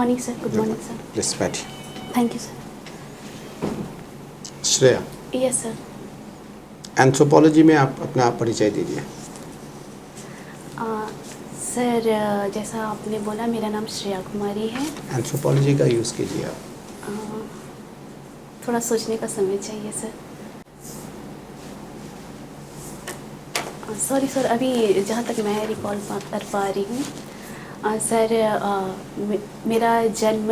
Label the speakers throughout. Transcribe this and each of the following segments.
Speaker 1: Morning sir, good morning sir.
Speaker 2: Please बैठिए।
Speaker 1: Thank you sir.
Speaker 2: Shreya,
Speaker 1: yes sir.
Speaker 2: Anthropology में आप अपना आप परिचय दीजिए।
Speaker 1: सर जैसा आपने बोला, मेरा नाम श्रेया कुमारी है।
Speaker 2: एंथ्रोपोलॉजी का यूज़ कीजिए आप।
Speaker 1: अ, थोड़ा सोचने का समय चाहिए सर। सॉरी सर, अभी जहाँ तक मैं रिकॉल कर पा रही हूँ सर, मेरा जन्म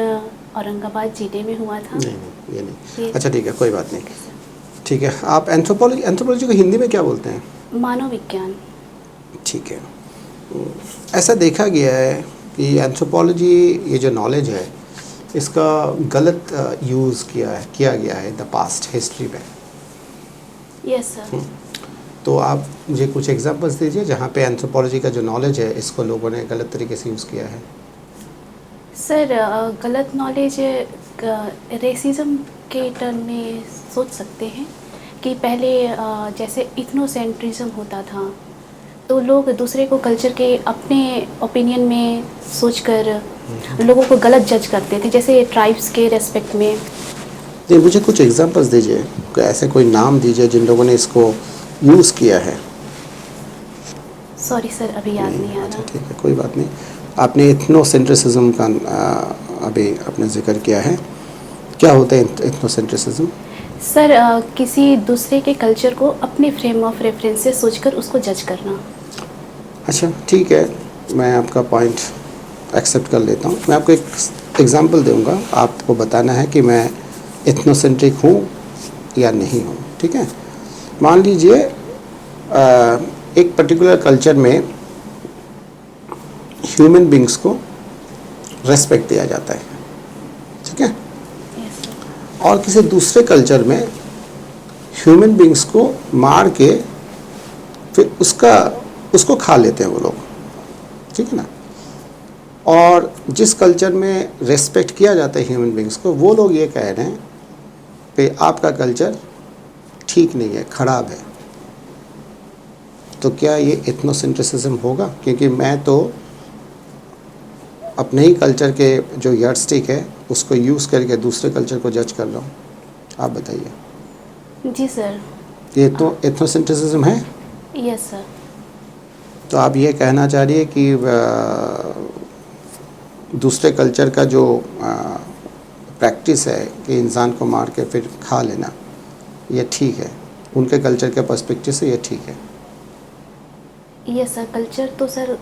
Speaker 1: औरंगाबाद जिले में हुआ था।
Speaker 2: नहीं, ये नहीं।
Speaker 1: ये
Speaker 2: अच्छा ठीक है, कोई बात नहीं।
Speaker 1: Okay sir.
Speaker 2: ठीक है, आप एंथ्रोपोलॉजी को हिंदी में क्या बोलते हैं?
Speaker 1: मानव विज्ञान।
Speaker 2: ठीक है। ऐसा देखा गया है कि एंथ्रोपोलॉजी, ये जो नॉलेज है, इसका गलत यूज़ किया गया है द पास्ट हिस्ट्री में।
Speaker 1: Yes sir.
Speaker 2: तो आप मुझे कुछ एग्जांपल्स दीजिए जहाँ पे एंथ्रोपोलॉजी का जो नॉलेज है इसको लोगों ने गलत तरीके से यूज़ किया है।
Speaker 1: सर गलत नॉलेज रेसिज्म के टर्म में सोच सकते हैं कि पहले जैसे इथनोसेंट्रिज्म होता था, तो लोग दूसरे को कल्चर के अपने ओपिनियन में सोचकर लोगों को गलत जज करते थे, जैसे ट्राइब्स के रेस्पेक्ट में।
Speaker 2: नहीं, मुझे कुछ एग्जांपल्स दीजिए, ऐसे कोई नाम दीजिए जिन लोगों ने इसको यूज़ किया है।
Speaker 1: सॉरी सर, अभी याद नहीं आ
Speaker 2: अच्छा
Speaker 1: रहा।
Speaker 2: ठीक है, कोई बात नहीं। आपने इथनोसेंट्रिसिज्म का अभी आपने जिक्र किया है, क्या होता है इथनोसेंट्रिसिज्म?
Speaker 1: सर किसी दूसरे के कल्चर को अपने फ्रेम ऑफ रेफरेंस से सोचकर उसको जज करना।
Speaker 2: अच्छा ठीक है, मैं आपका पॉइंट एक्सेप्ट कर लेता हूँ। मैं आपको एक एग्जांपल दूंगा, आपको बताना है कि मैं इथनोसेंट्रिक हूँ या नहीं हूँ। ठीक है, मान लीजिए एक पर्टिकुलर कल्चर में ह्यूमन बींग्स को रेस्पेक्ट दिया जाता है, ठीक है,
Speaker 1: यस सर।
Speaker 2: और किसी दूसरे कल्चर में ह्यूमन बींग्स को मार के फिर उसको खा लेते हैं वो लोग, ठीक है ना। और जिस कल्चर में रेस्पेक्ट किया जाता है ह्यूमन बींग्स को, वो लोग ये कह रहे हैं कि आपका कल्चर ठीक नहीं है, खराब है। तो क्या ये इथनोसेंट्रिसिज्म होगा? क्योंकि मैं तो अपने ही कल्चर के जो यार्डस्टिक है उसको यूज़ करके दूसरे कल्चर को जज कर रहा हूँ। आप बताइए।
Speaker 1: जी सर।
Speaker 2: ये तो इथनोसेंट्रिसिज्म है।
Speaker 1: Yes sir.
Speaker 2: तो आप ये कहना चाह रही है कि दूसरे कल्चर का जो प्रैक्टिस है कि इंसान को मार के फिर खा लेना, ये ठीक है, उनके कल्चर के पर्सपेक्टिव से ये ठीक है।
Speaker 1: यस सर, कल्चर तो सर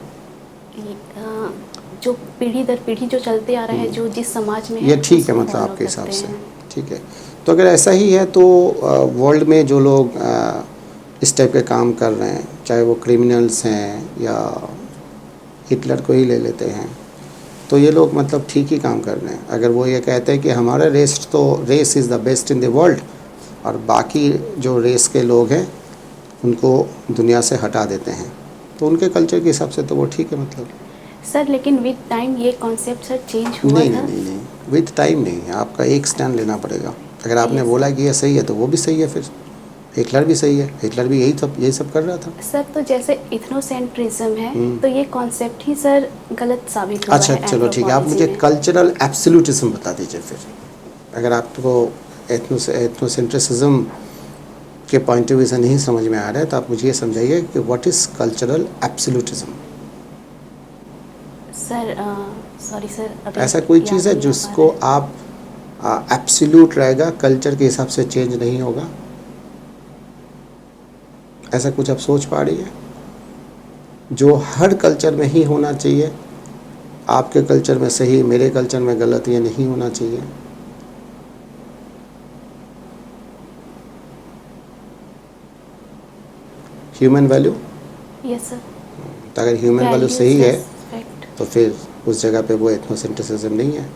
Speaker 1: जो पीढ़ी दर पीढ़ी जो चलते आ रहा है, जो जिस समाज में
Speaker 2: ये
Speaker 1: है
Speaker 2: ठीक है,
Speaker 1: उसको
Speaker 2: मतलब
Speaker 1: follow
Speaker 2: आपके हिसाब
Speaker 1: करते
Speaker 2: से
Speaker 1: हैं।
Speaker 2: ठीक है। तो अगर ऐसा ही है तो वर्ल्ड में जो लोग इस टाइप के काम कर रहे हैं, चाहे वो क्रिमिनल्स हैं या हिटलर को ही ले लेते हैं, तो ये लोग मतलब ठीक ही काम कर रहे हैं। अगर वो ये कहते हैं कि हमारा race is the best in the world, और बाकी जो रेस के लोग हैं उनको दुनिया से हटा देते हैं, तो उनके कल्चर के हिसाब से तो वो ठीक है मतलब।
Speaker 1: सर लेकिन विद टाइम ये कॉन्सेप्ट सर चेंज हुआ
Speaker 2: नहीं
Speaker 1: था।
Speaker 2: नहीं नहीं नहीं, विद टाइम नहीं है, आपका एक स्टैंड लेना पड़ेगा। अगर आपने
Speaker 1: Yes,
Speaker 2: बोला
Speaker 1: sir.
Speaker 2: कि ये सही है तो वो भी सही है, फिर हिटलर भी सही है, हिटलर भी यही सब कर रहा था।
Speaker 1: सर तो जैसे इथनोसेंट्रिज्म है, तो ये कॉन्सेप्ट ही सर गलत साबित हुआ
Speaker 2: अच्छा
Speaker 1: है
Speaker 2: चलो ठीक है, आप
Speaker 1: एंथ्रोपोलॉजी
Speaker 2: मुझे
Speaker 1: में।
Speaker 2: कल्चरल एब्सोल्यूटिज्म बता दीजिए फिर। अगर आपको एथनोसेंट्रिसिज्म के पॉइंट ऑफ व्यू से नहीं समझ में आ रहा है तो आप मुझे ये समझाइए कि what is cultural absolutism.
Speaker 1: Sir sorry sir, अभी
Speaker 2: ऐसा कोई
Speaker 1: याद
Speaker 2: चीज़ है
Speaker 1: नहीं आ पा
Speaker 2: जिसको
Speaker 1: रहा है।
Speaker 2: आप एब्सोल्यूट रहेगा, कल्चर के हिसाब से चेंज नहीं होगा? ऐसा कुछ आप सोच पा रही है जो हर कल्चर में ही होना चाहिए? आपके कल्चर में सही, मेरे कल्चर में गलत, ये नहीं होना चाहिए। Human value,
Speaker 1: yes sir.
Speaker 2: तो अगर ह्यूमन वैल्यू
Speaker 1: वैल्यूज
Speaker 2: सही है
Speaker 1: रेस्पेक्ट।
Speaker 2: तो फिर उस जगह पे वो एथनोसेंट्रिसिज्म नहीं है,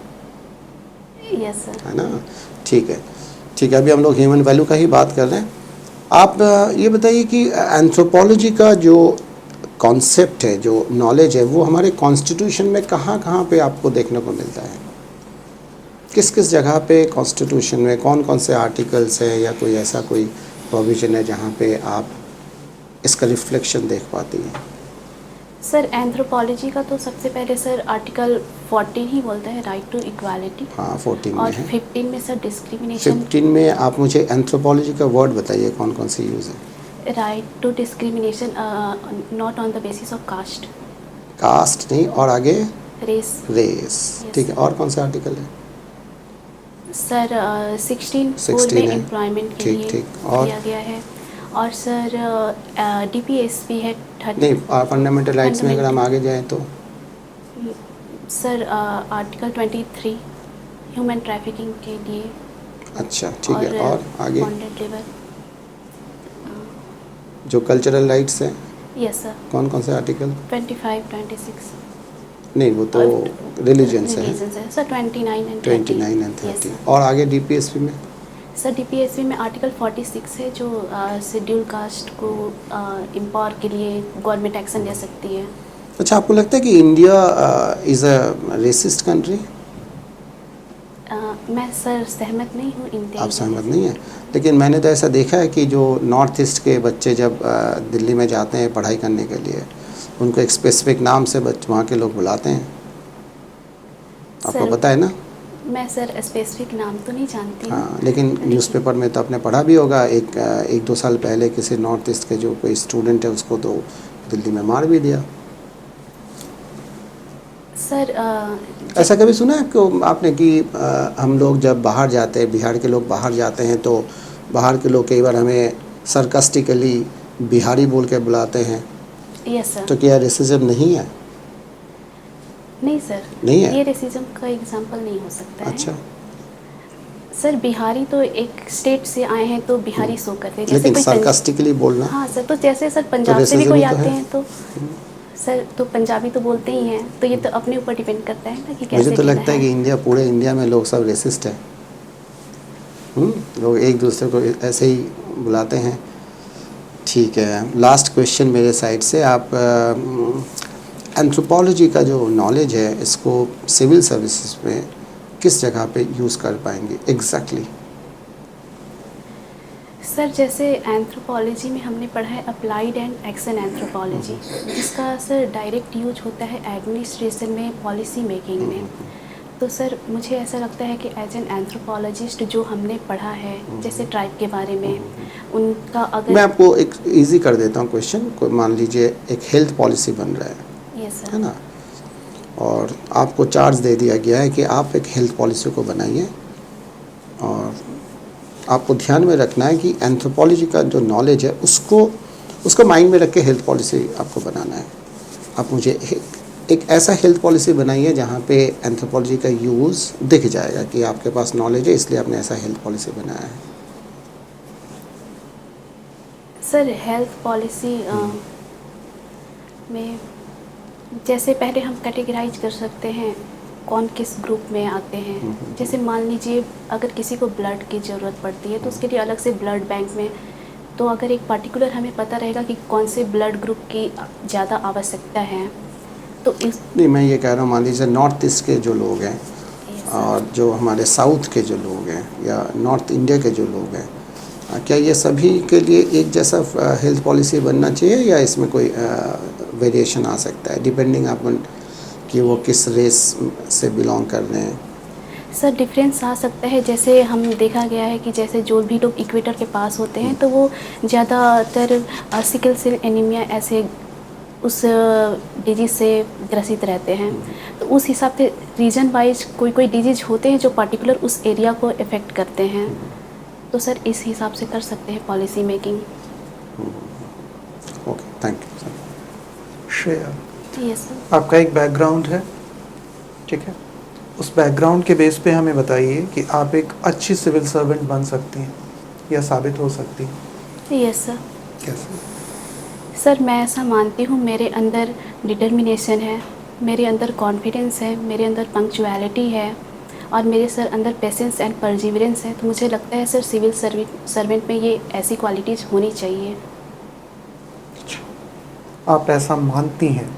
Speaker 1: यस सर।
Speaker 2: है ना। ठीक है ठीक है, अभी हम लोग ह्यूमन वैल्यू का ही बात कर रहे हैं। आप ये बताइए कि एंथ्रोपोलॉजी का जो कॉन्सेप्ट है, जो नॉलेज है, वो हमारे कॉन्स्टिट्यूशन में कहाँ कहाँ पे आपको देखने को मिलता है? किस किस जगह पे कॉन्स्टिट्यूशन में कौन कौन से आर्टिकल्स हैं या कोई ऐसा कोई प्रोविज़न है जहाँ पे आप इसका रिफ्लेक्शन देख पाती हैं?
Speaker 1: सर एंथ्रोपोलॉजी का तो सबसे पहले सर आर्टिकल 14 ही बोलता है राइट टू इक्वालिटी,
Speaker 2: हाँ 14 में
Speaker 1: और
Speaker 2: है।
Speaker 1: 15 में सर डिस्क्रिमिनेशन,
Speaker 2: 15 में आप मुझे एंथ्रोपोलॉजी का वर्ड बताइए कौन कौन से यूज़ है।
Speaker 1: Right to discrimination not on the basis of caste,
Speaker 2: caste नहीं, और आगे
Speaker 1: रेस।
Speaker 2: रेस, ठीक है। और कौन सा आर्टिकल है?
Speaker 1: सर 16 4 में
Speaker 2: 16 है,
Speaker 1: एम्प्लॉयमेंट के
Speaker 2: ठीक
Speaker 1: लिए
Speaker 2: ठीक। और
Speaker 1: दिया गया है। और सर DPSP है
Speaker 2: नहीं, फंडामेंटल राइट्स में अगर हम
Speaker 1: फंडामेंटल।
Speaker 2: आगे जाएं तो
Speaker 1: सर आर्टिकल 23 ह्यूमन ट्रैफिकिंग के लिए,
Speaker 2: अच्छा ठीक है।
Speaker 1: और
Speaker 2: और आगे
Speaker 1: बॉन्डेड लेबर।
Speaker 2: जो कल्चरल राइट्स हैं,
Speaker 1: यस सर,
Speaker 2: कौन कौन से आर्टिकल?
Speaker 1: 25 26
Speaker 2: नहीं, वो तो रिलीजन से है।
Speaker 1: रिलीजन है sir, 29 and 30।
Speaker 2: 29 and
Speaker 1: yes
Speaker 2: 30।
Speaker 1: Sir.
Speaker 2: और आगे डीपीएसपी में?
Speaker 1: सर DPSP में आर्टिकल 46 है जो शेड्यूल कास्ट को एम्पावर के लिए गवर्नमेंट एक्शन ले सकती है।
Speaker 2: अच्छा, आपको लगता है कि India is a resist country?
Speaker 1: मैं सर सहमत नहीं हूँ इंडिया
Speaker 2: आप
Speaker 1: की
Speaker 2: सहमत
Speaker 1: वजह
Speaker 2: नहीं हैं, लेकिन मैंने तो ऐसा देखा है कि जो नॉर्थ ईस्ट के बच्चे जब दिल्ली में जाते हैं पढ़ाई करने के लिए, उनको एक स्पेसिफिक नाम से वहाँ के लोग बुलाते हैं।
Speaker 1: से।
Speaker 2: आपको
Speaker 1: सर
Speaker 2: पता है ना?
Speaker 1: मैं सर स्पेसिफिक नाम तो नहीं जानती हूँ,
Speaker 2: हाँ, लेकिन न्यूज़पेपर में तो आपने पढ़ा भी होगा, एक दो साल पहले किसी नॉर्थ ईस्ट के जो कोई स्टूडेंट है उसको तो दिल्ली में मार भी दिया।
Speaker 1: सर
Speaker 2: ऐसा कभी सुना है आपको आपने कि हम लोग जब बाहर जाते हैं, बिहार के लोग बाहर जाते हैं तो बाहर के लोग कई बार हमें सरकास्टिकली बिहारी बोल के बुलाते हैं,
Speaker 1: यस सर।
Speaker 2: तो क्या रेसिज्म नहीं है?
Speaker 1: नहीं सर,
Speaker 2: नहीं है?
Speaker 1: ये रेसिज्म का एग्जाम्पल नहीं हो सकता है।
Speaker 2: अच्छा,
Speaker 1: सर बिहारी तो एक स्टेट से आए हैं तो बिहारी शो करते हैं, जैसे
Speaker 2: लेकिन
Speaker 1: कोई
Speaker 2: सरकास्टिकली बोलना
Speaker 1: हाँ सर, तो जैसे सर
Speaker 2: तो
Speaker 1: पंजाब से भी
Speaker 2: रेसिज्म
Speaker 1: कोई
Speaker 2: ही तो
Speaker 1: आते
Speaker 2: है।
Speaker 1: हैं तो सर तो पंजाबी तो बोलते ही हैं, तो ये तो अपने ऊपर डिपेंड करता है ना कि
Speaker 2: मुझे
Speaker 1: कैसे
Speaker 2: तो
Speaker 1: कहना
Speaker 2: लगता है कि इंडिया, पूरे इंडिया में लोग सब रेसिस्ट हैं। लोग एक दूसरे को ऐसे ही बुलाते हैं। ठीक है, लास्ट क्वेश्चन मेरे साइड से। आप एंथ्रोपोलॉजी का जो नॉलेज है इसको सिविल सर्विसेज में किस जगह पे यूज़ कर पाएंगे एग्जैक्टली?
Speaker 1: सर जैसे एंथ्रोपोलॉजी में हमने पढ़ा है अप्लाइड एंड एक्शन एंथ्रोपोलॉजी, जिसका सर डायरेक्ट यूज होता है एडमिनिस्ट्रेशन में, पॉलिसी मेकिंग में। तो सर मुझे ऐसा लगता है कि एज एन एंथ्रोपोलॉजिस्ट जो हमने पढ़ा है जैसे ट्राइब के बारे में, उनका
Speaker 2: मैं
Speaker 1: अगर
Speaker 2: आपको एक इजी कर देता हूँ क्वेश्चन को। मान लीजिए एक हेल्थ पॉलिसी बन रहा
Speaker 1: यस
Speaker 2: है
Speaker 1: सर।
Speaker 2: ना, और आपको चार्ज दे दिया गया है कि आप एक हेल्थ पॉलिसी को बनाइए, और आपको ध्यान में रखना है कि एंथ्रोपोलॉजी का जो नॉलेज है उसको माइंड में रख के हेल्थ पॉलिसी आपको बनाना है। आप मुझे एक ऐसा हेल्थ पॉलिसी बनाइए जहाँ पे एंथ्रोपोलॉजी का यूज़ दिख जाएगा कि आपके पास नॉलेज है इसलिए आपने ऐसा हेल्थ पॉलिसी बनाया है।
Speaker 1: सर हेल्थ पॉलिसी में जैसे पहले हम कैटेगराइज कर सकते हैं कौन किस ग्रुप में आते हैं। जैसे मान लीजिए अगर किसी को ब्लड की ज़रूरत पड़ती है तो उसके लिए अलग से ब्लड बैंक में, तो अगर एक पर्टिकुलर हमें पता रहेगा कि कौन से ब्लड ग्रुप की ज़्यादा आवश्यकता है तो इस
Speaker 2: नहीं, मैं ये कह रहा हूँ, मान लीजिए नॉर्थ ईस्ट के जो लोग हैं
Speaker 1: सर,
Speaker 2: और जो हमारे साउथ के जो लोग हैं या नॉर्थ इंडिया के जो लोग हैं, क्या ये सभी के लिए एक जैसा हेल्थ पॉलिसी बनना चाहिए या इसमें कोई वेरिएशन आ सकता है डिपेंडिंग अपन कि वो किस रेस से बिलोंग कर रहे हैं?
Speaker 1: सर डिफरेंस आ सकता है। जैसे हम देखा गया है कि जैसे जो भी लोग इक्वेटर के पास होते हैं तो वो ज़्यादातर सिकल सेल एनीमिया ऐसे उस डिजीज़ से ग्रसित रहते हैं। तो उस हिसाब से रीजन वाइज कोई कोई डिजीज होते हैं जो पर्टिकुलर उस एरिया को इफ़ेक्ट करते हैं। तो सर इस हिसाब से कर सकते हैं policy making.
Speaker 2: Okay, thank you sir.
Speaker 3: Shreya,
Speaker 1: yes sir.
Speaker 3: आपका एक बैकग्राउंड है, ठीक है? उस बैकग्राउंड के बेस पे हमें बताइए कि आप एक अच्छी सिविल सर्वेंट बन सकती हैं या साबित हो सकती हैं।
Speaker 1: Yes sir.
Speaker 3: कैसे?
Speaker 1: सर मैं ऐसा मानती हूँ मेरे अंदर डिटर्मिनेशन है, मेरे अंदर कॉन्फिडेंस है, मेरे अंदर पंक्चुअलिटी है और मेरे सर अंदर पेशेंस एंड परजीवरेंस है। तो मुझे लगता है सर सिविल सर्वेंट में ये ऐसी क्वालिटीज़ होनी चाहिए।
Speaker 3: आप ऐसा मानती हैं,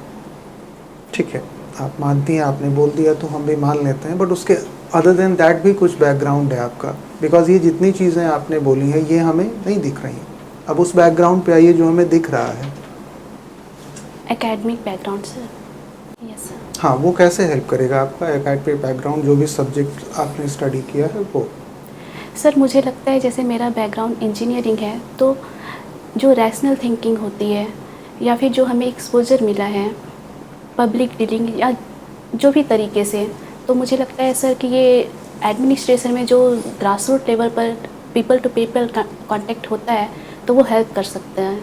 Speaker 3: ठीक है? आप मानती हैं, आपने बोल दिया तो हम भी मान लेते हैं, बट उसके अदर देन दैट भी कुछ बैकग्राउंड है आपका, बिकॉज ये जितनी चीज़ें आपने बोली हैं ये हमें नहीं दिख रही हैं। अब उस बैकग्राउंड पे आइए जो हमें दिख रहा है।
Speaker 1: Academic background sir. Yes sir.
Speaker 3: हाँ, वो कैसे हेल्प करेगा आपका एकेडमिक बैकग्राउंड, जो भी सब्जेक्ट आपने स्टडी किया है वो?
Speaker 1: सर मुझे लगता है जैसे मेरा बैकग्राउंड इंजीनियरिंग है, तो जो रैशनल थिंकिंग होती है या फिर जो हमें एक्सपोजर मिला है पब्लिक डीलिंग या जो भी तरीके से, तो मुझे लगता है सर कि ये एडमिनिस्ट्रेशन में जो ग्रास रूट लेवल पर पीपल टू पीपल कांटेक्ट होता है तो वो हेल्प कर सकता है।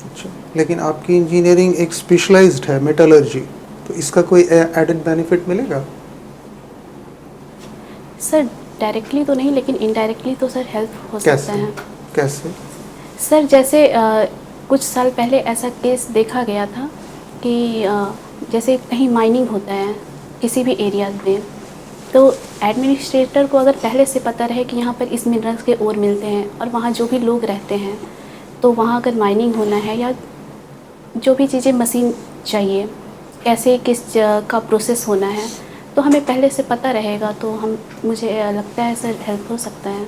Speaker 3: अच्छा, लेकिन आपकी इंजीनियरिंग एक स्पेशलाइज्ड है मेटलर्जी, तो इसका कोई एडेड बेनिफिट मिलेगा?
Speaker 1: सर डायरेक्टली तो नहीं, लेकिन इनडायरेक्टली तो सर हेल्प हो सकता
Speaker 3: कैसे?
Speaker 1: है।
Speaker 3: कैसे?
Speaker 1: सर जैसे कुछ साल पहले ऐसा केस देखा गया था कि जैसे कहीं माइनिंग होता है किसी भी एरिया में, तो एडमिनिस्ट्रेटर को अगर पहले से पता रहे कि यहाँ पर इस मिनरल्स के ओर मिलते हैं और वहाँ जो भी लोग रहते हैं, तो वहाँ अगर माइनिंग होना है या जो भी चीज़ें मशीन चाहिए, कैसे किस का प्रोसेस होना है, तो हमें पहले से पता रहेगा, तो हम मुझे लगता है सर हेल्प हो सकता है।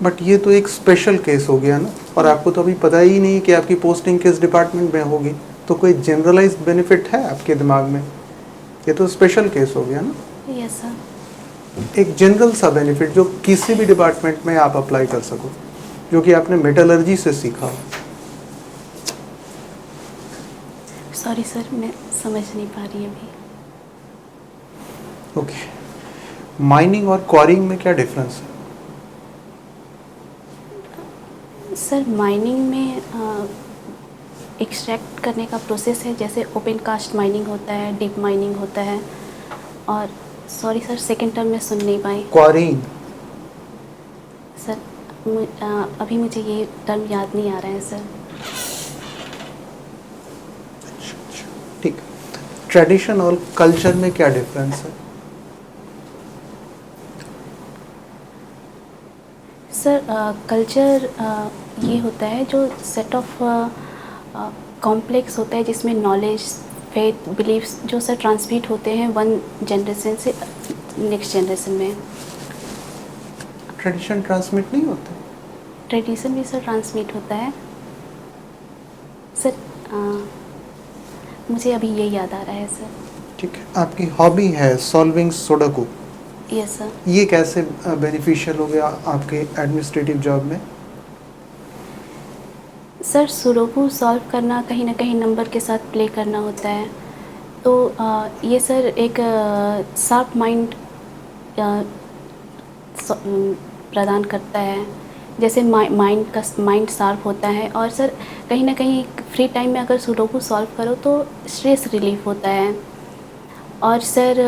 Speaker 3: बट ये तो एक स्पेशल केस हो गया ना, और आपको तो अभी पता ही नहीं कि आपकी पोस्टिंग किस डिपार्टमेंट में होगी, तो कोई जनरलाइज्ड बेनिफिट है आपके दिमाग में? ये तो स्पेशल केस हो गया ना।
Speaker 1: Yes sir.
Speaker 3: एक जनरल सा बेनिफिट जो किसी भी डिपार्टमेंट में आप अप्लाई कर सको, जो कि आपने मेटलर्जी से सीखा हो।
Speaker 1: सॉरी सर, मैं समझ नहीं पा रही अभी।
Speaker 3: ओके, माइनिंग और क्वारिंग में क्या डिफरेंस है?
Speaker 1: सर माइनिंग में एक्सट्रैक्ट करने का प्रोसेस है, जैसे ओपन कास्ट माइनिंग होता है, डीप माइनिंग होता है, और सॉरी सर सेकंड टर्म में सुन नहीं पाई।
Speaker 3: क्वारिंग?
Speaker 1: सर अभी मुझे ये टर्म याद नहीं आ रहा है सर।
Speaker 3: ठीक। ट्रेडिशन और कल्चर में क्या डिफरेंस है?
Speaker 1: सर कल्चर ये होता है जो सेट ऑफ कॉम्प्लेक्स होता है, जिसमें नॉलेज, फेथ, बिलीव्स जो सर ट्रांसमिट होते हैं वन जनरेशन से नेक्स्ट जनरेशन में।
Speaker 3: ट्रेडिशन ट्रांसमिट नहीं होते?
Speaker 1: ट्रेडिशन भी सर ट्रांसमिट होता है सर। मुझे अभी ये याद आ रहा है सर।
Speaker 3: ठीक है, आपकी हॉबी है सॉल्विंग सुडोकू,
Speaker 1: यस सर।
Speaker 3: ये कैसे बेनिफिशियल हो गया आपके एडमिनिस्ट्रेटिव जॉब में?
Speaker 1: सर सुडोकू सॉल्व करना कहीं ना कहीं नंबर के साथ प्ले करना होता है, तो ये सर एक शार्प माइंड प्रदान करता है। जैसे माइंड शार्प होता है, और सर कहीं ना कहीं फ्री टाइम में अगर सुडोकू सॉल्व करो तो स्ट्रेस रिलीफ होता है, और सर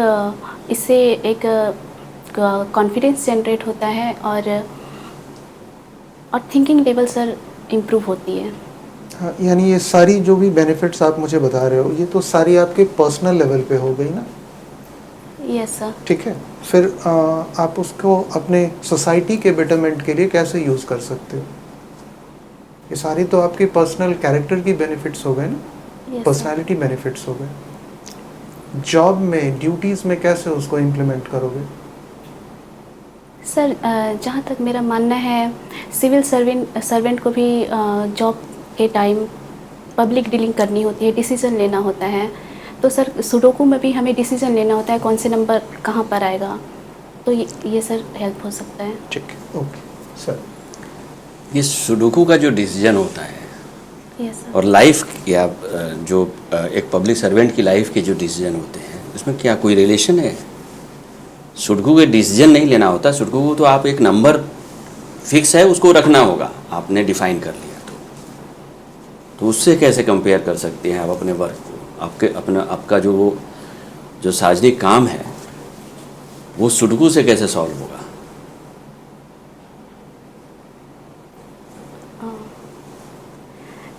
Speaker 1: इससे एक कॉन्फिडेंस जनरेट होता है, और थिंकिंग लेवल सर इम्प्रूव होती है।
Speaker 3: हाँ, यानी ये सारी जो भी बेनिफिट्स आप मुझे बता रहे हो, ये तो सारी आपके पर्सनल लेवल पे हो गई ना?
Speaker 1: Yes sir.
Speaker 3: ठीक है, फिर आप उसको अपने सोसाइटी के बेटरमेंट के लिए कैसे यूज़ कर सकते हो? ये सारी तो आपकी पर्सनल कैरेक्टर की बेनिफिट्स हो गए ना,
Speaker 1: Yes,
Speaker 3: पर्सनालिटी बेनिफिट्स हो गए। जॉब में ड्यूटीज़ में कैसे उसको इम्प्लीमेंट करोगे?
Speaker 1: सर जहाँ तक मेरा मानना है, सिविल सर्वेंट को भी जॉब के टाइम पब्लिक डीलिंग करनी होती है, डिसीज़न लेना होता है, तो सर सुडोकू में भी हमें डिसीज़न लेना होता है कौन से नंबर कहाँ पर आएगा, तो ये सर हेल्प हो सकता है।
Speaker 3: ठीक है, ओके सर।
Speaker 4: ये सुडोकू का जो डिसीजन होता है
Speaker 1: यस सर।
Speaker 4: और लाइफ या जो एक पब्लिक सर्वेंट की लाइफ के जो डिसीजन होते हैं, उसमें क्या कोई रिलेशन है? सुडोकू के डिसीजन नहीं लेना होता। सुडोकू तो आप एक नंबर फिक्स है, उसको रखना होगा, आपने डिफाइन कर लिया, तो उससे कैसे कंपेयर कर सकते हैं आप अपने वर्क को? आपका जो सार्वजनिक काम है वो सुडोकू से कैसे सॉल्व होगा?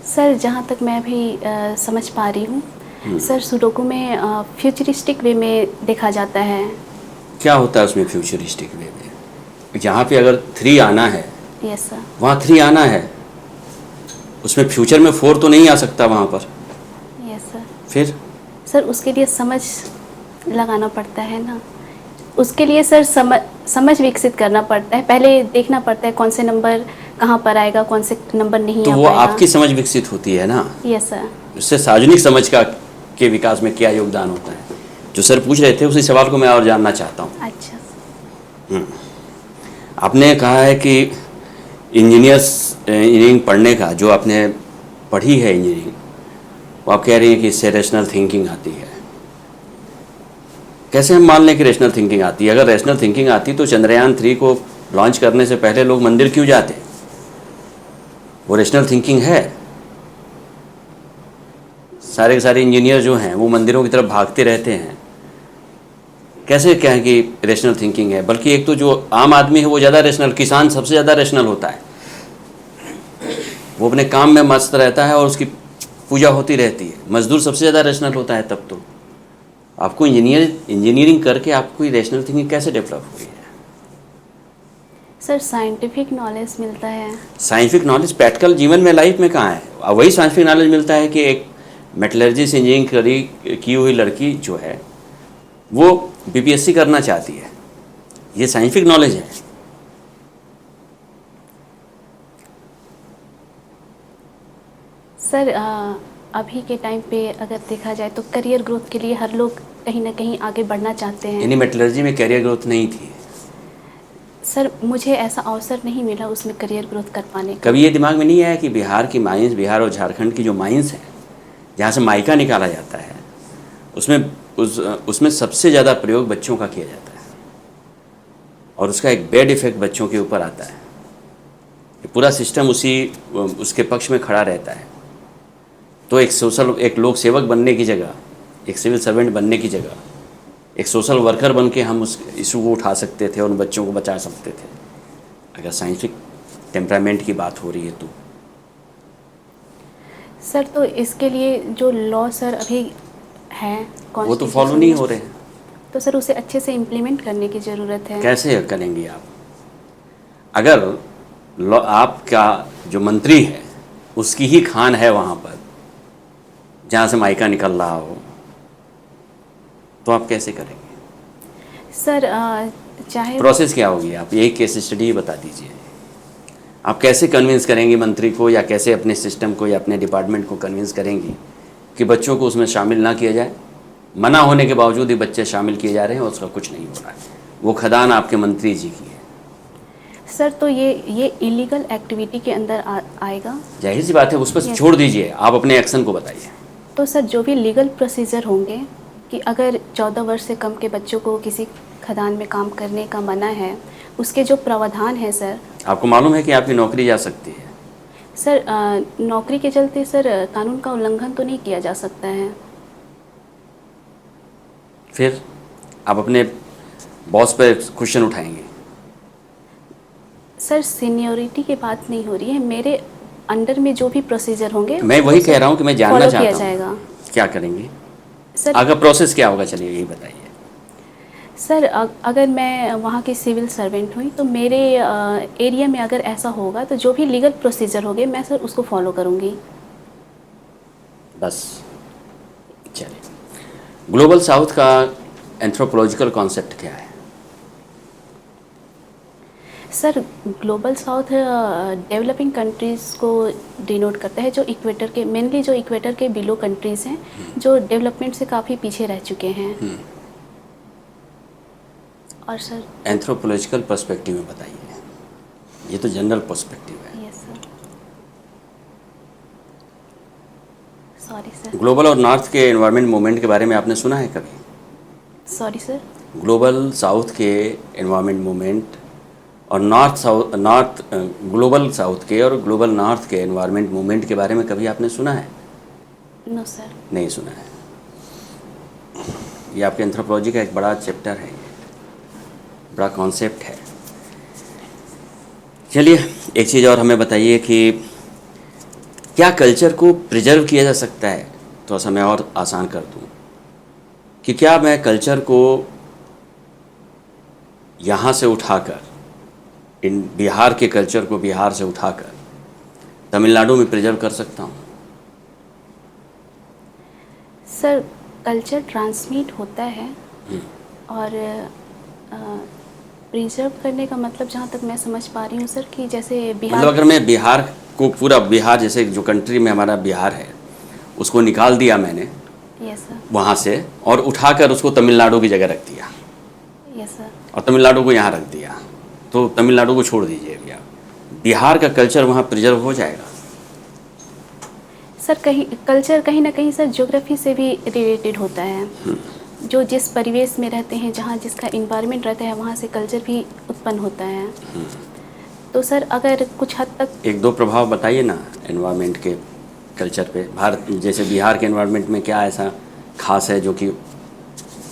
Speaker 1: सर जहाँ तक मैं भी समझ पा रही हूँ, सर सुडोकू में फ्यूचरिस्टिक वे में देखा जाता है।
Speaker 4: क्या होता है उसमें फ्यूचरिस्टिक वे में? जहाँ पे अगर 3 आना है,
Speaker 1: यस सर।
Speaker 4: वहाँ 3 आना है, उसमें फ्यूचर में 4 तो नहीं आ सकता वहाँ पर।
Speaker 1: Yes sir.
Speaker 4: फिर
Speaker 1: सर उसके लिए समझ लगाना पड़ता है ना, उसके लिए सर समझ विकसित करना पड़ता है, पहले देखना पड़ता है कौन से नंबर कहाँ पर आएगा, कौन से नंबर नहीं
Speaker 4: तो
Speaker 1: आ
Speaker 4: वो
Speaker 1: पाएगा।
Speaker 4: आपकी समझ विकसित होती है ना,
Speaker 1: यस सर।
Speaker 4: उससे सार्वजनिक समझ का के विकास में क्या योगदान होता है? जो सर पूछ रहे थे उसी सवाल को मैं और जानना चाहता हूँ।
Speaker 1: अच्छा।
Speaker 4: आपने कहा है कि इंजीनियरिंग पढ़ने का जो आपने पढ़ी है इंजीनियरिंग, वो आप कह रही हैं कि इससे रैशनल थिंकिंग आती है। कैसे हम मान लें कि रैशनल थिंकिंग आती है? अगर रैशनल थिंकिंग आती तो चंद्रयान 3 को लॉन्च करने से पहले लोग मंदिर क्यों जाते? वो रैशनल थिंकिंग है। सारे के सारे इंजीनियर जो हैं वो मंदिरों की तरफ भागते रहते हैं। कैसे कहें कि रैशनल थिंकिंग है? बल्कि एक तो जो आम आदमी है वो ज़्यादा रैशनल, किसान सबसे ज़्यादा रैशनल होता है। वो अपने काम में मस्त रहता है और उसकी पूजा होती रहती है। मजदूर सबसे ज़्यादा रैशनल होता है। तब तो आपको इंजीनियरिंग करके आपको रैशनल थिंकिंग कैसे डेवलप हुई है?
Speaker 1: सर साइंटिफिक नॉलेज मिलता है।
Speaker 4: साइंटिफिक नॉलेज प्रैक्टिकल जीवन में, लाइफ में कहाँ है? वही साइंटिफिक नॉलेज मिलता है कि एक मेटलर्जी से इंजीनियरिंग की हुई लड़की जो है वो बीपीएससी करना चाहती है। ये साइंटिफिक नॉलेज है।
Speaker 1: सर अभी के टाइम पे अगर देखा जाए तो करियर ग्रोथ के लिए हर लोग कहीं ना कहीं आगे बढ़ना चाहते हैं।
Speaker 4: यानी मेटलर्जी में कैरियर ग्रोथ नहीं थी?
Speaker 1: सर मुझे ऐसा अवसर नहीं मिला उसमें करियर ग्रोथ कर पाने का।
Speaker 4: कभी ये दिमाग में नहीं आया कि बिहार की माइंस, बिहार और झारखंड की जो माइंस हैं जहाँ से माइका निकाला जाता है, उसमें सबसे ज़्यादा प्रयोग बच्चों का किया जाता है और उसका एक बैड इफेक्ट बच्चों के ऊपर आता है। ये पूरा सिस्टम उसके पक्ष में खड़ा रहता है। तो एक लोक सेवक बनने की जगह, एक सिविल सर्वेंट बनने की जगह, एक सोशल वर्कर बन के हम उस इशू को उठा सकते थे और उन बच्चों को बचा सकते थे, अगर साइंटिफिक टेम्परामेंट की बात हो रही है तो।
Speaker 1: सर तो इसके लिए जो लॉ सर अभी है
Speaker 4: वो तो फॉलो नहीं हो रहे हैं।
Speaker 1: तो सर उसे अच्छे से इम्प्लीमेंट करने की ज़रूरत है।
Speaker 4: कैसे करेंगे आप? अगर लॉ, आपका जो मंत्री है उसकी ही खान है वहाँ पर जहाँ से माइका निकल रहा हो, तो आप कैसे करेंगे?
Speaker 1: सर चाहे
Speaker 4: प्रोसेस क्या होगी? आप यही केस स्टडी बता दीजिए। आप कैसे कन्विंस करेंगे मंत्री को, या कैसे अपने सिस्टम को या अपने डिपार्टमेंट को कन्विंस करेंगी कि बच्चों को उसमें शामिल ना किया जाए? मना होने के बावजूद ही बच्चे शामिल किए जा रहे हैं और उसका कुछ नहीं हो रहा है। वो खदान आपके मंत्री जी की है।
Speaker 1: सर तो ये इलीगल एक्टिविटी के अंदर आएगा?
Speaker 4: जाहिर सी बात है, उस पर छोड़ दीजिए, आप अपने एक्शन को बताइए।
Speaker 1: तो सर जो भी लीगल प्रोसीजर होंगे कि अगर 14 वर्ष से कम के बच्चों को किसी खदान में काम करने का मना है, उसके जो प्रावधान है सर।
Speaker 4: आपको मालूम है कि आपकी नौकरी जा सकती है?
Speaker 1: सर नौकरी के चलते सर कानून का उल्लंघन तो नहीं किया जा सकता है।
Speaker 4: फिर आप अपने बॉस पर क्वेश्चन उठाएंगे?
Speaker 1: सर सीनियरिटी की बात नहीं हो रही है, मेरे अंडर में जो भी प्रोसीजर होंगे
Speaker 4: मैं वही कह रहा हूँ कि मैं जानना चाहता हूँ क्या करेंगे
Speaker 1: सर।
Speaker 4: आगे प्रोसेस क्या होगा, चलिए यही बताइए।
Speaker 1: सर अगर मैं वहाँ की सिविल सर्वेंट हुई तो मेरे एरिया में अगर ऐसा होगा तो जो भी लीगल प्रोसीजर होंगे मैं सर उसको फॉलो करूँगी।
Speaker 4: बस चलिए। ग्लोबल साउथ का एंथ्रोपोलॉजिकल कॉन्सेप्ट क्या है?
Speaker 1: Sir global south developing countries को डिनोट करता है, जो इक्वेटर के मेनली जो इक्वेटर के बिलो कंट्रीज़ हैं जो डेवलपमेंट से काफ़ी पीछे रह चुके हैं। और सर
Speaker 4: एंथ्रोपोलॉजिकल पर्सपेक्टिव में बताइए। ये तो जनरल पर्सपेक्टिव है।
Speaker 1: Yes sir. Sorry sir.
Speaker 4: Global और नॉर्थ के एनवायरनमेंट मूवमेंट के बारे में आपने सुना है कभी?
Speaker 1: Sorry sir.
Speaker 4: ग्लोबल साउथ के एनवायरनमेंट मूवमेंट और ग्लोबल साउथ के और ग्लोबल नॉर्थ के एनवायरनमेंट मूवमेंट के बारे में कभी आपने सुना है?
Speaker 1: No sir.
Speaker 4: नहीं सुना है। ये आपके एंथ्रोपोलॉजी का एक बड़ा चैप्टर है, बड़ा कॉन्सेप्ट है। चलिए एक चीज़ और हमें बताइए कि क्या कल्चर को प्रिजर्व किया जा सकता है? तो ऐसा मैं और आसान कर दूं कि क्या मैं कल्चर को यहाँ से उठाकर, इन बिहार के कल्चर को बिहार से उठाकर तमिलनाडु में प्रिजर्व कर सकता हूँ?
Speaker 1: सर कल्चर ट्रांसमिट होता है और प्रिजर्व करने का मतलब जहाँ तक मैं समझ पा रही हूँ सर कि जैसे बिहार,
Speaker 4: मतलब अगर मैं बिहार को, पूरा बिहार जैसे जो कंट्री में हमारा बिहार है उसको निकाल दिया मैंने
Speaker 1: यस सर।
Speaker 4: वहाँ से, और उठाकर उसको तमिलनाडु की जगह रख दिया
Speaker 1: यस सर।
Speaker 4: और तमिलनाडु को यहाँ रख दिया, तो तमिलनाडु को छोड़ दीजिए भैया, बिहार का कल्चर वहाँ प्रिजर्व हो जाएगा।
Speaker 1: सर कहीं कल्चर कहीं ना कहीं सर ज्योग्राफी से भी रिलेटेड होता है। जो जिस परिवेश में रहते हैं, जहाँ जिसका इन्वायरमेंट रहता है, वहाँ से कल्चर भी उत्पन्न होता है। तो सर अगर कुछ हद तक
Speaker 4: एक दो प्रभाव बताइए ना एनवायरनमेंट के कल्चर पे। भारत जैसे बिहार के एनवायरनमेंट में क्या ऐसा खास है जो कि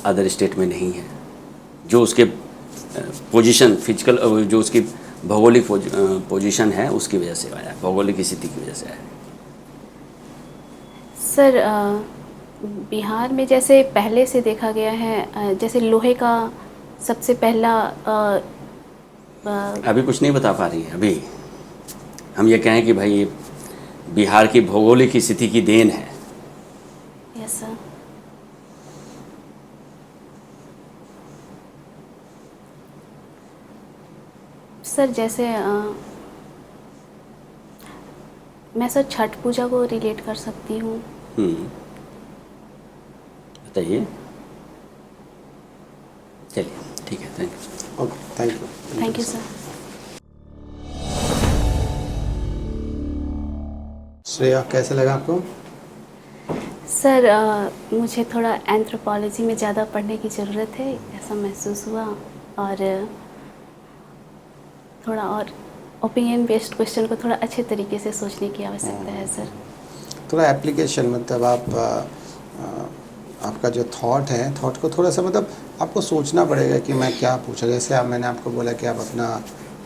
Speaker 4: अदर स्टेट में नहीं है, जो उसके पोजीशन फिजिकल, जो उसकी भौगोलिक पोजीशन है उसकी वजह से आया, भौगोलिक स्थिति की वजह से आया?
Speaker 1: सर बिहार में जैसे पहले से देखा गया है, जैसे लोहे का सबसे पहला
Speaker 4: अभी कुछ नहीं बता पा रही है। अभी हम ये कहें कि भाई ये बिहार की भौगोलिक स्थिति की देन है।
Speaker 1: Yes sir. सर जैसे मैं सर छठ पूजा को रिलेट कर सकती हूँ।
Speaker 4: बताइए। चलिए ठीक है, thank you.
Speaker 2: Okay, thank you.
Speaker 1: Thank you sir.
Speaker 2: Shreya, कैसे लगा आपको?
Speaker 1: सर मुझे थोड़ा एंथ्रोपोलॉजी में ज़्यादा पढ़ने की ज़रूरत है, ऐसा महसूस हुआ, और थोड़ा और ओपिनियन बेस्ड क्वेश्चन को थोड़ा अच्छे तरीके से सोचने की आवश्यकता है सर।
Speaker 2: थोड़ा एप्लीकेशन, मतलब आपका जो थॉट है, थॉट को थोड़ा सा मतलब आपको सोचना पड़ेगा कि मैं क्या पूछा। जैसे मैंने आपको बोला कि आप अपना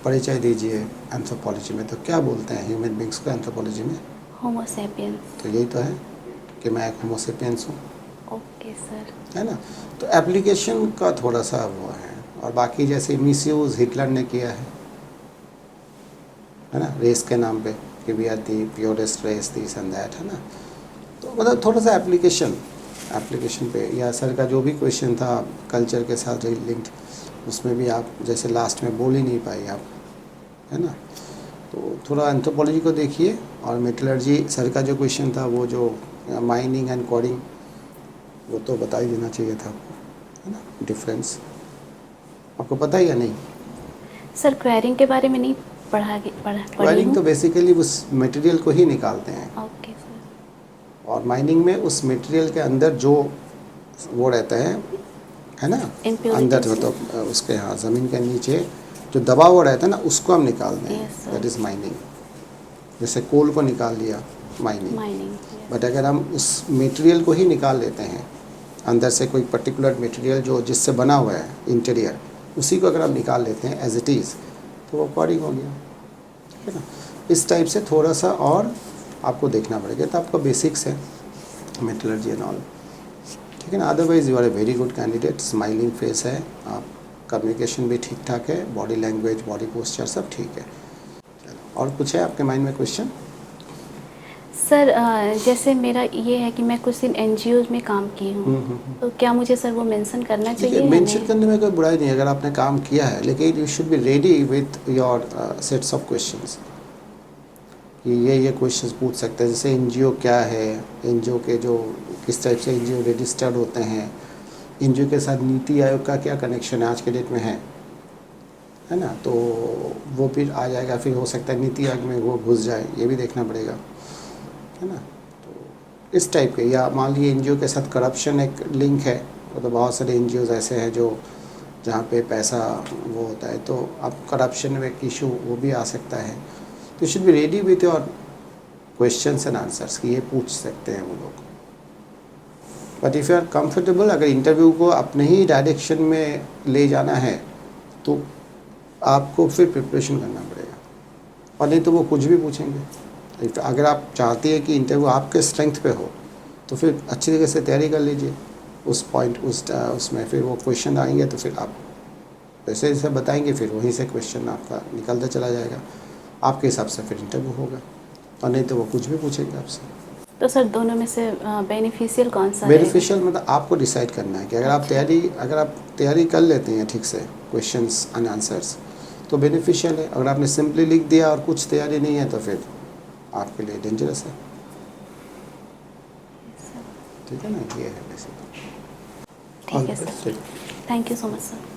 Speaker 2: परिचय दीजिए एंथ्रोपोलॉजी में, तो क्या बोलते हैं ह्यूमन बींग्स को एंथ्रोपोलॉजी में?
Speaker 1: होमो सेपियंस।
Speaker 2: तो यही तो है कि मैं एक होमो सेपियंस हूँ।
Speaker 1: Okay sir.
Speaker 2: है ना? तो एप्लीकेशन का थोड़ा सा वो है, और बाकी जैसे मिसयूज़ हिटलर ने किया है ना, रेस के नाम पे कि we are the purest race, this and that, है ना? तो मतलब थोड़ा सा एप्लीकेशन पे, या सर का जो भी क्वेश्चन था कल्चर के साथ लिंक्ड, उसमें भी आप जैसे लास्ट में बोल ही नहीं पाई आप, है ना? तो थोड़ा एंथ्रोपोलॉजी को देखिए, और मेटलर्जी सर का जो क्वेश्चन था, वो जो माइनिंग एंड कोडिंग, वो तो बता ही देना चाहिए था आपको, है ना? डिफरेंस आपको पता है या नहीं?
Speaker 1: सर क्वेरिंग के बारे में नहीं पढ़ी
Speaker 2: वायरिंग तो
Speaker 1: हूँ।
Speaker 2: बेसिकली उस मटेरियल को ही निकालते हैं,
Speaker 1: ओके सर।
Speaker 2: और माइनिंग में उस मटेरियल के अंदर जो वो रहता है ना,
Speaker 1: Impurities
Speaker 2: अंदर तो उसके, हाँ, ज़मीन के नीचे जो दबा हुआ रहता है ना, उसको हम निकालते हैं।
Speaker 1: Yes, sir.
Speaker 2: That is mining. जैसे कोल को निकाल लिया, माइनिंग।
Speaker 1: माइनिंग।
Speaker 2: बट अगर हम उस मटेरियल को ही निकाल लेते हैं, अंदर से कोई पर्टिकुलर मटेरियल जो जिससे बना हुआ है इंटीरियर, उसी को अगर हम निकाल लेते हैं एज इट इज़, तो वो कोडिंग हो गया, ठीक है ना? इस टाइप से थोड़ा सा और आपको देखना पड़ेगा। तो आपका बेसिक्स है मेटलर्जी एंड ऑल, ठीक है ना? Otherwise you are a very good candidate. Smiling face है, आप कम्युनिकेशन भी ठीक ठाक है, बॉडी लैंग्वेज, बॉडी पोस्चर सब ठीक है। चलो, और कुछ है आपके माइंड में क्वेश्चन?
Speaker 1: सर जैसे मेरा ये है कि मैं कुछ दिन एनजीओज में काम की हूँ, तो क्या मुझे सर वो मेंशन करना चाहिए या
Speaker 2: मेंशन
Speaker 1: नहीं?
Speaker 2: करने में कोई बुराई नहीं अगर आपने काम किया है, लेकिन you should be ready with your sets of questions कि ये क्वेश्चंस पूछ सकते हैं। जैसे एनजीओ क्या है, एनजीओ के जो किस टाइप से एनजीओ रजिस्टर्ड होते हैं, एनजीओ के साथ नीति आयोग का क्या कनेक्शन है आज के डेट में है ना? तो वो फिर आ जाएगा, फिर हो सकता है नीति आयोग में वो घुस जाए, ये भी देखना पड़ेगा, है ना? तो इस टाइप के, या मान लीजिए एनजीओ के साथ करप्शन एक लिंक है, तो बहुत सारे एनजीओज ऐसे हैं जो जहाँ पे पैसा वो होता है, तो अब करप्शन में एक इशू वो भी आ सकता है। तो you should be ready with your questions and answers कि ये पूछ सकते हैं वो लोग। But if you are comfortable, अगर इंटरव्यू को अपने ही डायरेक्शन में ले जाना है, तो आपको फिर प्रिपरेशन करना पड़ेगा, और नहीं तो वो कुछ भी पूछेंगे। अगर आप चाहते हैं कि इंटरव्यू आपके स्ट्रेंथ पे हो, तो फिर अच्छी तरीके से तैयारी कर लीजिए उस पॉइंट, उसमें फिर वो क्वेश्चन आएंगे, तो फिर आप जैसे जैसे बताएंगे, फिर वहीं से क्वेश्चन आपका निकलता चला जाएगा, आपके हिसाब से फिर इंटरव्यू होगा, और नहीं तो वो कुछ भी पूछेंगे आपसे।
Speaker 1: तो सर दोनों में से बेनिफिशियल कौन सा है?
Speaker 2: बेनिफिशियल मतलब आपको डिसाइड करना है कि अगर आप तैयारी कर लेते हैं ठीक से क्वेश्चंस एंड आंसर्स, तो बेनिफिशियल है। अगर आपने सिंपली लिख दिया और कुछ तैयारी नहीं है, तो फिर आपके लिए डेंजरस है। ठीक है ना, ये है बेसिक।
Speaker 1: ठीक है sir, thank you so much sir.